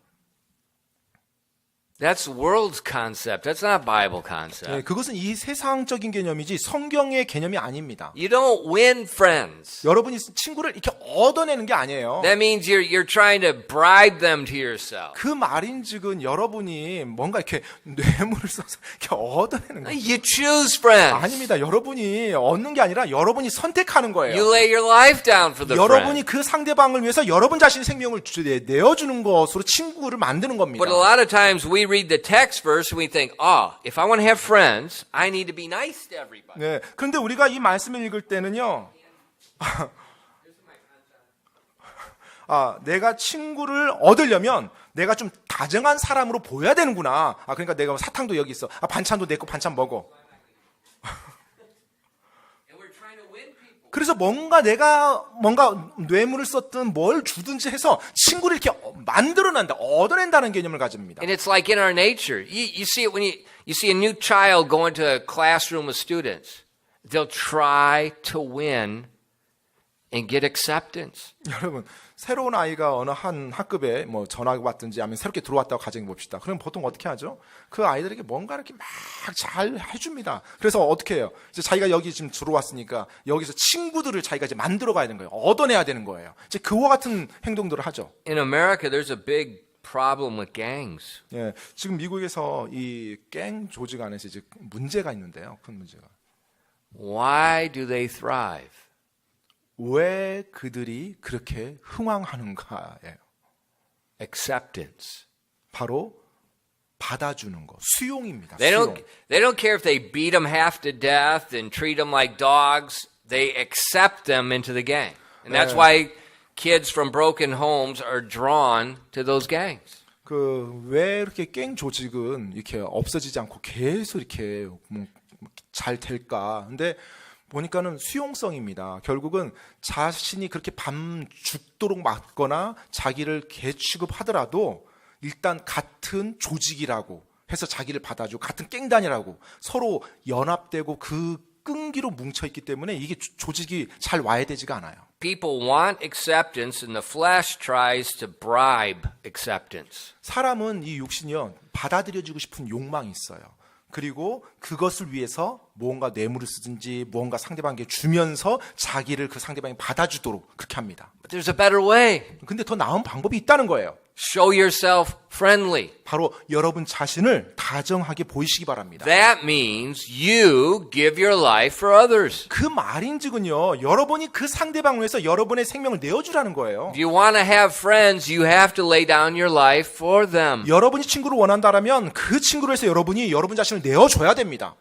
That's the world's concept. That's not Bible concept. 그것은 이 세상적인 개념이지 성경의 개념이 아닙니다. You don't win friends. 여러분이 친구를 이렇게 얻어내는 게 아니에요. That means you're trying to bribe them to yourself. 그 말인즉은 여러분이 뭔가 이렇게 뇌물을 써서 이렇게 얻어내는 거예요. You choose friends. 아닙니다. 여러분이 얻는 게 아니라 여러분이 선택하는 거예요. You lay your life down for the 여러분이 friend. 그 상대방을 위해서 여러분 자신의 생명을 내어주는 것으로 친구를 만드는 겁니다. But a lot of times we read the text verse and we think, if I want to have friends, I need to be nice to everybody. 그런데 우리가 이 말씀을 읽을 때는요. 내가 친구를 얻으려면 내가 좀 다정한 사람으로 보여야 되는구나. 그러니까 내가 사탕도 여기 있어. 반찬도 내 거 반찬 먹어. 그래서 내가 뇌물을 썼든 뭘 주든지 해서 친구를 이렇게 만들어낸다, 얻어낸다는 개념을 가집니다. And it's like in our nature. You see it when you see a new child go into a classroom with students. They'll try to win and get acceptance. 여러분, 새로운 아이가 어느 한 학급에 전학을 왔든지 아니면 새롭게 들어왔다고 가정해 봅시다. 그럼 보통 어떻게 하죠? 그 아이들에게 뭔가 이렇게 막 잘 해줍니다. 그래서 어떻게 해요? 이제 자기가 여기 지금 들어왔으니까 여기서 친구들을 자기가 이제 만들어 가야 되는 거예요. 얻어내야 되는 거예요. 이제 그와 같은 행동들을 하죠. In America, there's a big problem with gangs. 예, 지금 미국에서 이 갱 조직 안에서 이제 문제가 있는데요. 큰 문제가. Why do they thrive? 왜 그들이 그렇게 흥왕하는가예요. Acceptance. 바로 받아주는 거, 수용입니다. They 수용. don't care if they beat them half to death and treat them like dogs. They accept them into the gang. And that's why kids from broken homes are drawn to those gangs. 왜 이렇게 갱 조직은 이렇게 없어지지 않고 계속 이렇게 잘 될까? 근데 보니까는 수용성입니다. 결국은 자신이 그렇게 밤 죽도록 맞거나 자기를 개 취급하더라도 일단 같은 조직이라고 해서 자기를 받아주고 같은 깽단이라고 서로 연합되고 그 끈기로 뭉쳐있기 때문에 이게 조직이 잘 와야 되지가 않아요. People want acceptance and the flesh tries to bribe acceptance. 사람은 이 육신이요, 받아들여지고 싶은 욕망이 있어요. 그리고 그것을 위해서 무언가 뇌물을 쓰든지 무언가 상대방에게 주면서 자기를 그 상대방이 받아주도록 그렇게 합니다. But there's a better way. 근데 더 나은 방법이 있다는 거예요. Show yourself friendly. 바로 여러분 자신을 다정하게 보이시기 바랍니다. That means you give your life for others. 그 말인즉은요, 여러분이 그 상대방을 위해서 여러분의 생명을 내어주라는 거예요. If you want to have friends, you have to lay down your life for them. 여러분이 친구를 원한다면 그 친구를 위해서 여러분이 여러분 자신을 내어줘야 됩니다.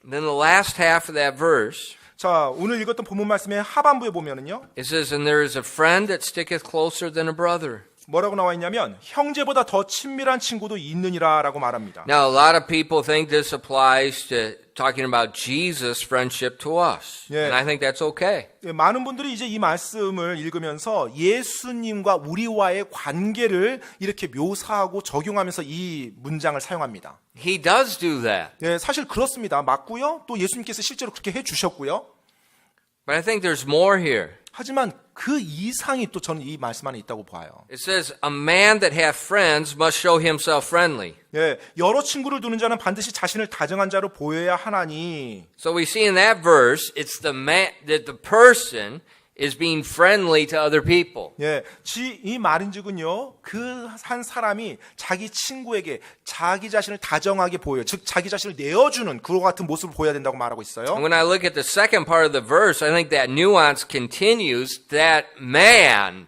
Then the last half of that verse, 자, 오늘 읽었던 본문 말씀의 하반부에 보면은요, it says, And there is a friend that sticketh closer than a brother. 뭐라고 나와 있냐면 형제보다 더 친밀한 친구도 있느니라라고 말합니다. Now, a lot of people think this applies to talking about Jesus' friendship to us. Yeah. And I think that's okay. 많은 분들이 이제 이 말씀을 읽으면서 예수님과 우리와의 관계를 이렇게 묘사하고 적용하면서 이 문장을 사용합니다. He does do that. 예, 사실 그렇습니다. 맞고요. 또 예수님께서 실제로 그렇게 해주셨고요. But I think there's more here. 하지만 그 이상이 또 저는 이 말씀 안에 있다고 봐요. It says, A man that hath friends must show himself friendly. 예, 여러 친구를 두는 자는 반드시 자신을 다정한 자로 보여야 하나니. So we see in that verse, it's the man that the person is being friendly to other people. 예, 이 말인즉은요, 그 한 사람이 자기 친구에게 자기 자신을 다정하게 보여, 즉 자기 자신을 내어주는 그와 같은 모습을 보여야 된다고 말하고 있어요. And when I look at the second part of the verse, I think that nuance continues that man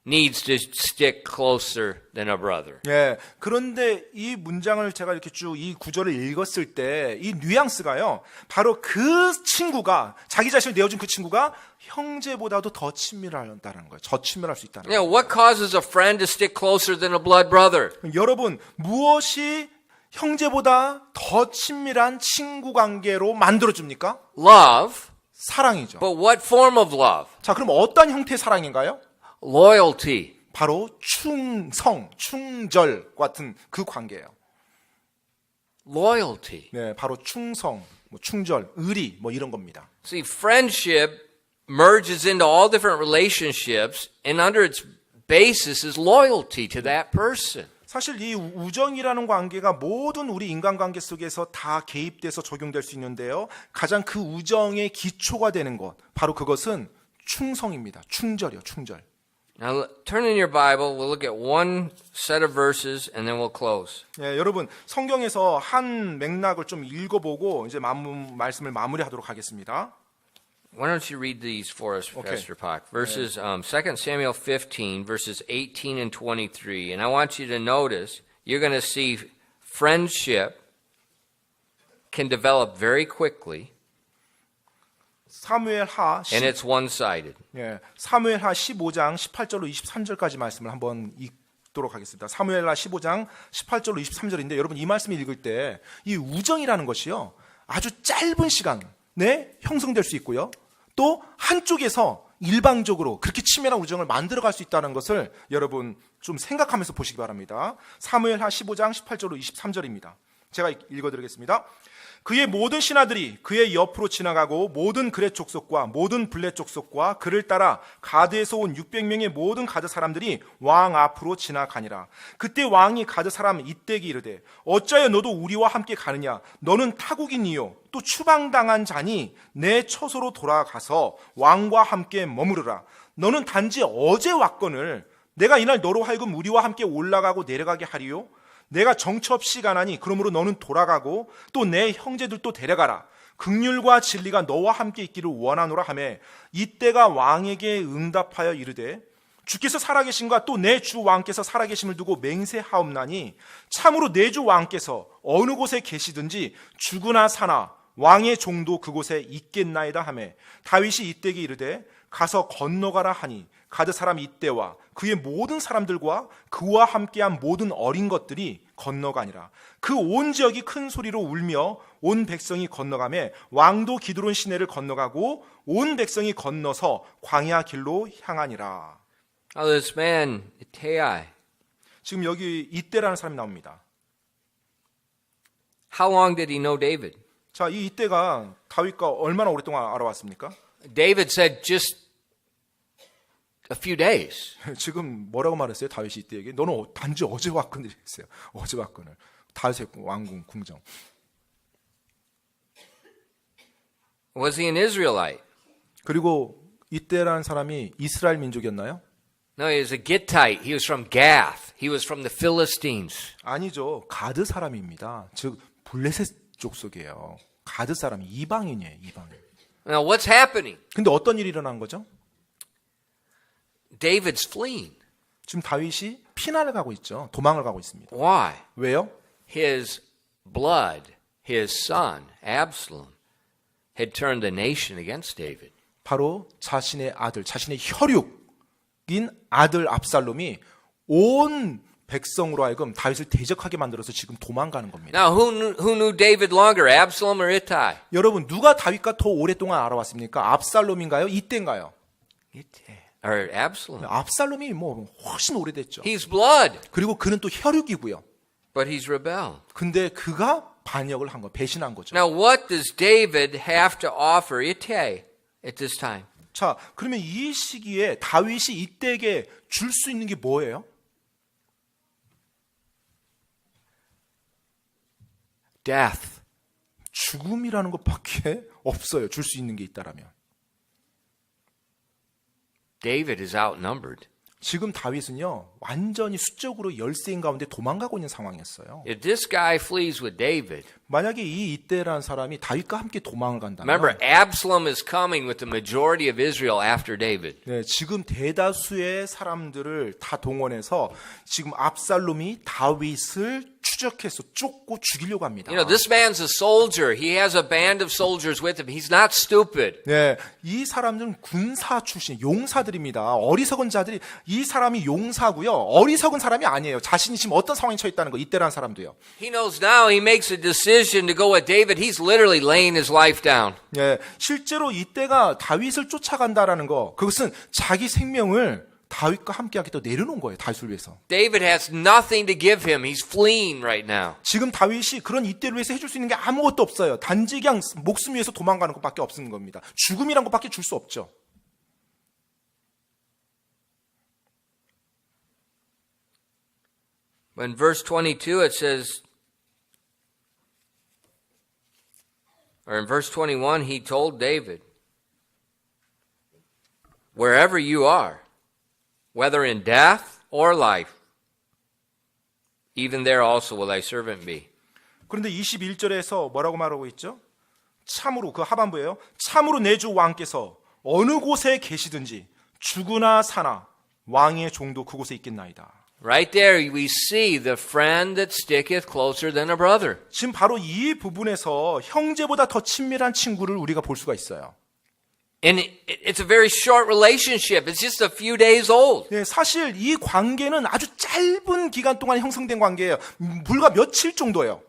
needs to stick closer than a brother. 예, 그런데 이 문장을 제가 이렇게 쭉 이 구절을 읽었을 때 이 뉘앙스가요, 바로 그 친구가 자기 자신을 내어준 그 친구가 형제보다도 더 친밀하다는 거예요. 더 친밀할 수 있다는 You 거예요. know, what causes a friend to stick closer than a blood brother? 여러분, 무엇이 형제보다 더 친밀한 친구 관계로 만들어줍니까? Love. 사랑이죠. But what form of love? 자, 그럼 어떤 형태의 사랑인가요? Loyalty. 바로 충성, 충절 같은 그 관계예요. Loyalty. 네, 바로 충성, 충절, 의리 이런 겁니다. See, friendship merges into all different relationships, and under its basis is loyalty to that person. 사실 이 우정이라는 관계가 모든 우리 인간관계 속에서 다 개입돼서 적용될 수 있는데요. 가장 그 우정의 기초가 되는 것, 바로 그것은 충성입니다. 충절이요, 충절. Now, turn in your Bible. We'll look at one set of verses, and then we'll close. 예, 여러분 성경에서 한 맥락을 좀 읽어보고 이제 말씀을 마무리하도록 하겠습니다. Why don't you read these for us, Okay. Pastor Pak? Verses 2 Samuel 15, verses 18 and 23. And I want you to notice, you're going to see friendship can develop very quickly. 사무엘하 and it's one-sided. 사무엘하 15장 18절로 23절까지 말씀을 한번 읽도록 하겠습니다. 사무엘하 15장 18절로 23절인데 여러분 이 말씀을 읽을 때 이 우정이라는 것이요 아주 짧은 시간에 형성될 수 있고요. 또 한쪽에서 일방적으로 그렇게 치밀한 우정을 만들어갈 수 있다는 것을 여러분 좀 생각하면서 보시기 바랍니다. 사무엘하 15장 18절로 23절입니다. 제가 읽어드리겠습니다. 그의 모든 신하들이 그의 옆으로 지나가고 모든 그렛 족속과 모든 블렛 족속과 그를 따라 가드에서 온 600명의 모든 가드 사람들이 왕 앞으로 지나가니라. 그때 왕이 가드 사람 이떼기 이르되 어찌하여 너도 우리와 함께 가느냐? 너는 타국인이요 또 추방당한 자니 내 처소로 돌아가서 왕과 함께 머무르라. 너는 단지 어제 왔거늘 내가 이날 너로 하여금 우리와 함께 올라가고 내려가게 하리요? 내가 정처 없이 가나니 그러므로 너는 돌아가고 또 내 형제들도 데려가라. 긍휼과 진리가 너와 함께 있기를 원하노라 하매 이때가 왕에게 응답하여 이르되 주께서 살아계신과 또 내 주 왕께서 살아계심을 두고 맹세하옵나니 참으로 내 주 왕께서 어느 곳에 계시든지 죽으나 사나 왕의 종도 그곳에 있겠나이다 하매 다윗이 이때에게 이르되 가서 건너가라 하니 가드 사람 이때와 그의 모든 사람들과 그와 함께한 모든 어린 것들이 건너가니라. 그 온 지역이 큰 소리로 울며 온 백성이 건너가매 왕도 기드론 시내를 건너가고 온 백성이 건너서 광야 길로 향하니라. Now this man, Ittai, 지금 여기 이때라는 사람이 나옵니다. how long did he know David? 자, 이 이때가 다윗과 얼마나 오랫동안 알아왔습니까? David said just a few days. 지금 뭐라고 말했어요? 다윗이 이때에게 너는 단지 어제 왔거늘 했어요. 어제 왔거늘. 다윗의 왕궁 궁정. Was he an Israelite? 그리고 이때라는 사람이 이스라엘 민족이었나요? No, he was a Gittite. He was from Gath. He was from the Philistines. 아니죠. 가드 사람입니다. 즉 블레셋 족속이에요. 가드 사람이 이방인이에요. 이방인. Now what's happening? 근데 어떤 일이 일어난 거죠? David's fleeing. 지금 다윗이 피난을 가고 있죠. 도망을 가고 있습니다. Why? 왜요? His blood, his son, Absalom, had turned the nation against David. 바로 자신의 아들, 자신의 혈육인 아들 압살롬이 온 백성으로 하여금 다윗을 대적하게 만들어서 지금 도망가는 겁니다. Now, who knew David longer, Absalom or Ittai? 여러분 누가 다윗과 더 오랫동안 알아왔습니까? 압살롬인가요? 이때인가요? Ittai. Or Absalom. 압살롬이 뭐 훨씬 오래됐죠. He's blood, 그리고 그는 또 혈육이고요. but he's rebelled. 근데 그가 반역을 한 거, 배신한 거죠. Now, what does David have to offer Ittai at this time? 자, 그러면 이 시기에 다윗이 이때에게 줄 수 있는 게 뭐예요? Death. 죽음이라는 것밖에 없어요. 줄 수 있는 게 있다라면. David is outnumbered. 지금 다윗은요 완전히 수적으로 열세인 가운데 도망가고 있는 상황이었어요. If this guy flees with David, 만약에 이 이때라는 사람이 다윗과 함께 도망을 간다면 remember Absalom is coming with the majority of Israel after David. 네, 지금 대다수의 사람들을 다 동원해서 지금 압살롬이 다윗을 추적해서 쫓고 죽이려고 합니다. You know, this man's a soldier. He has a band of soldiers with him. He's not stupid. 네, 이 사람들은 군사 출신, 용사들입니다. 어리석은 자들이 이 사람이 용사고요. 어리석은 사람이 아니에요. 자신이 지금 어떤 상황에 처해 있다는 거 이때라는 사람도요. He knows now he makes a decision to go with David. He's literally laying his life down. 네, 실제로 이때가 다윗을 쫓아간다라는 거, 그것은 자기 생명을 다윗과 함께하겠다 내려놓은 거예요. 다윗을 위해서. David has nothing to give him. He's fleeing right now. 지금 다윗이 그런 이때를 위해서 해줄 수 있는 게 아무것도 없어요. 단지 그냥 목숨 위해서 도망가는 것밖에 없는 겁니다. 죽음이란 것밖에 줄 수 없죠. In verse 22 it says, or in verse 21, he told David, wherever you are, whether in death or life, even there also will thy servant be. 그런데 21절에서 뭐라고 말하고 있죠? 참으로, 그 하반부예요. 참으로 내 주 왕께서 어느 곳에 계시든지 죽으나 사나 왕의 종도 그곳에 있겠나이다. Right there we see the friend that sticketh closer than a brother. 지금 바로 이 부분에서 형제보다 더 친밀한 친구를 우리가 볼 수가 있어요. And it's a very short relationship. It's just a few days old. 예, 사실 이 관계는 아주 짧은 기간 동안 형성된 관계예요. 불과 며칠 정도예요.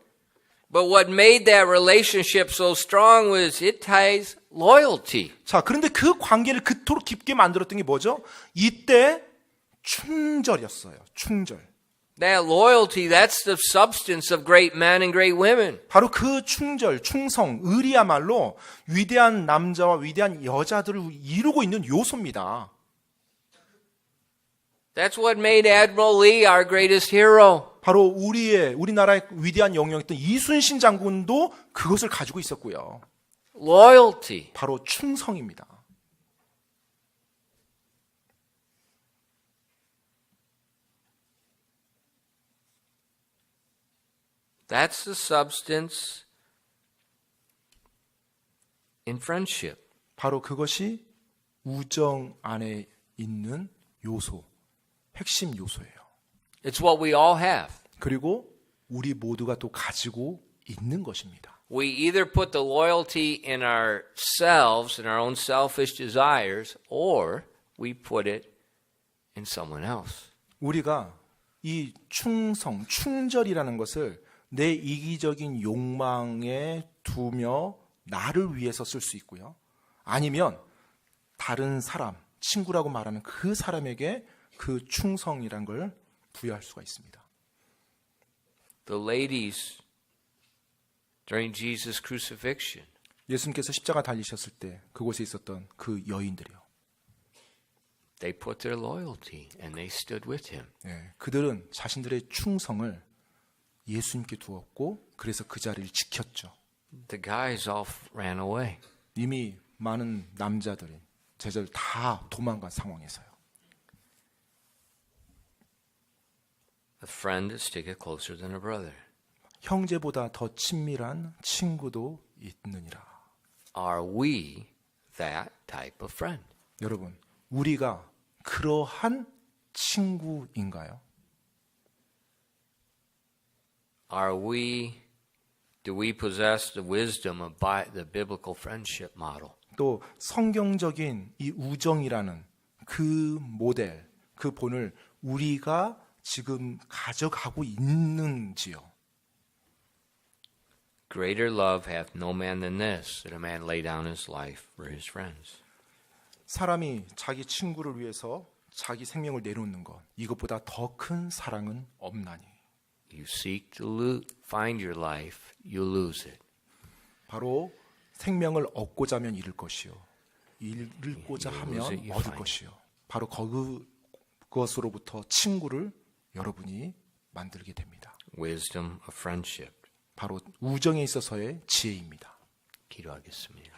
But what made that relationship so strong was it ties loyalty. 자, 그런데 그 관계를 그토록 깊게 만들었던 게 뭐죠? 이때 충절이었어요. 충절. That loyalty, that's the substance of great men and great women. 바로 그 충절, 충성, 의리야말로 위대한 남자와 위대한 여자들을 이루고 있는 요소입니다. That's what made Admiral Lee our greatest hero. 바로 우리나라의 위대한 영웅이었던 이순신 장군도 그것을 가지고 있었고요. Loyalty. 바로 충성입니다. That's the substance in friendship. 바로 그것이 우정 안에 있는 요소, 핵심 요소예요. It's what we all have. 그리고 우리 모두가 또 가지고 있는 것입니다. We either put the loyalty in ourselves, in our own selfish desires, or we put it in someone else. 우리가 이 충성, 충절이라는 것을 내 이기적인 욕망에 두며 나를 위해서 쓸 수 있고요. 아니면 다른 사람, 친구라고 말하는 그 사람에게 그 충성이란 걸 부여할 수가 있습니다. The ladies during Jesus' crucifixion, 예수님께서 십자가 달리셨을 때 그곳에 있었던 그 여인들이요. they put their loyalty and they stood with him. 네, 그들은 자신들의 충성을 예수님께 두었고 그래서 그 자리를 지켰죠. The guys all ran away. 이미 많은 남자들이 제자들 다 도망간 상황에서요. A friend is still closer than a brother. 형제보다 더 친밀한 친구도 있느니라. Are we that type of friend? 여러분, 우리가 그러한 친구인가요? Do we possess the wisdom of the biblical friendship model? 또 성경적인 이 우정이라는 그 모델, 그 본을 우리가 지금 가져가고 있는지요? Greater love hath no man than this, that a man lay down his life for his friends. 사람이 자기 친구를 위해서 자기 생명을 내놓는 것, 이것보다 더 큰 사랑은 없나니. You seek to find your life, you lose it. 바로 생명을 얻고자 하면 잃을 것이요, 잃고자 하면 얻을 것이요. 바로 그것으로부터 친구를 여러분이 만들게 됩니다. Wisdom of friendship. 바로 우정에 있어서의 지혜입니다. 기도하겠습니다.